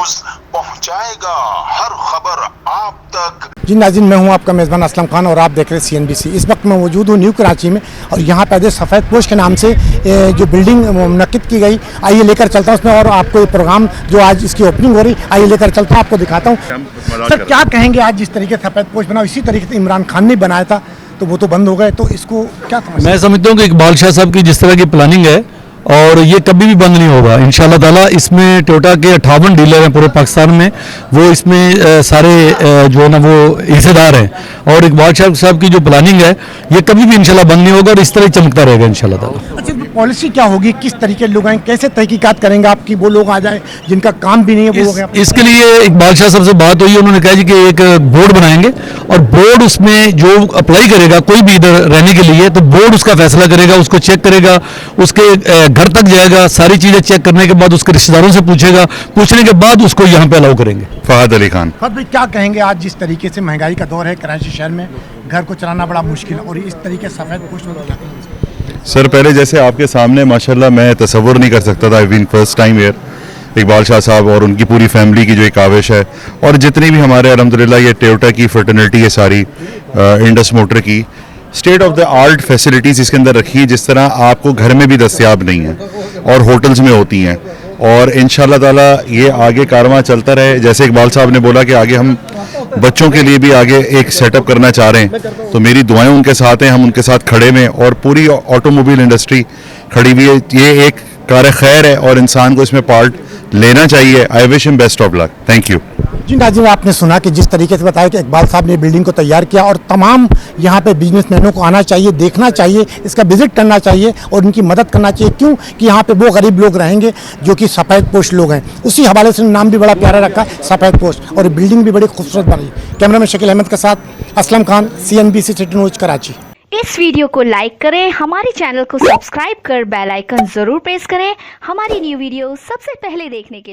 News पहुंचाएगा हर खबर आप तक। जी नाज़रीन, मैं हूं आपका मेज़बान असलम खान और आप देख रहे हैं CNBC। इस वक्त मैं मौजूद हूं न्यू कराची में और यहाँ पे सफ़ेद पोश के नाम से जो बिल्डिंग मुनक़िद की गई, आइए लेकर चलता हूँ उसमें और आपको ये प्रोग्राम जो आज इसकी ओपनिंग हो रही, आइए लेकर चलता हूँ, आपको दिखाता हूँ। सर क्या कहेंगे, आज जिस तरीके से सफ़ेद पोश बना, इसी तरीके से इमरान खान ने बनाया था तो वो तो बंद हो गए, तो इसको क्या समझते हैं? मैं समझता हूँ कि इकबाल शाह साहब की जिस तरह की प्लानिंग है और ये कभी भी बंद नहीं होगा इंशाल्लाह ताला। इसमें टोयोटा के 58 डीलर हैं पूरे पाकिस्तान में, वो इसमें सारे जो है ना वो हिस्सेदार हैं और इकबाल शाह साहब की जो प्लानिंग है ये कभी भी इंशाल्लाह बंद नहीं होगा और इस तरह चमकता रहेगा इंशाल्लाह ताला। अच्छा, पॉलिसी क्या होगी, किस तरीके के लोग आए, कैसे तहकीकात करेंगे आपकी, वो लोग आ जाए जिनका काम भी नहीं है वो हो गया? इसके लिए इकबाल शाह साहब से बात हुई, उन्होंने कहा जी कि एक बोर्ड बनाएंगे और बोर्ड उसमें जो अप्लाई करेगा कोई भी इधर रहने के लिए तो बोर्ड उसका फैसला करेगा, उसको चेक करेगा, उसके घर तक जाएगा, सारी चीजें चेक करने के बाद उसके रिश्तेदारों से पूछेगा, पूछने के बाद उसको यहाँ पे अलाउ करेंगे। फहद अली खान। फहद भाई क्या कहेंगे, आज जिस तरीके से महंगाई का दौर है, कराची शहर में घर को चलाना बड़ा मुश्किल है और इस तरीके से सफ़ेद पोश में क्या कहेंगे? सर पहले जैसे आपके सामने माशाल्लाह मैं तसव्वुर नहीं कर सकता था, I been first time here. Iqbal Shah साहब और उनकी पूरी फैमिली की जो एक काविश है और जितनी भी हमारे अल्हम्दुलिल्लाह ये टोयोटा की फर्टर्निटी है सारी, इंडस मोटर की state of the art facilities इसके अंदर रखी है, जिस तरह आपको घर में भी दस्तयाब नहीं है और होटल्स में होती हैं। और इंशाल्लाह ताला ये आगे कारवां चलता रहे। जैसे इकबाल साहब ने बोला कि आगे हम बच्चों के लिए भी आगे एक सेटअप करना चाह रहे हैं, तो मेरी दुआएं उनके साथ हैं, हम उनके साथ खड़े में और पूरी ऑटोमोबाइल इंडस्ट्री खड़ी हुई है। ये एक कार खैर है और इंसान को इसमें पार्ट लेना चाहिए। I wish him best of luck. Thank you. जी नाज़रीन, आपने सुना कि जिस तरीके से बताया कि इकबाल साहब ने बिल्डिंग को तैयार किया और तमाम यहाँ पे बिजनेसमैनों को आना चाहिए, देखना चाहिए, इसका विजिट करना चाहिए और इनकी मदद करना चाहिए। क्यों कि यहाँ पे वो गरीब लोग रहेंगे जो कि सफ़ेद पोश लोग हैं। उसी हवाले से नाम भी बड़ा प्यारा रखा है, सफ़ेद पोश, और बिल्डिंग भी बड़ी खूबसूरत बनी। कैमरामैन शकील अहमद के साथ Aslam Khan, CNBC city news Karachi. इस वीडियो को लाइक करें, हमारे चैनल को सब्सक्राइब कर बेल आइकन जरूर प्रेस करें हमारी न्यू वीडियो सबसे पहले देखने के लिए।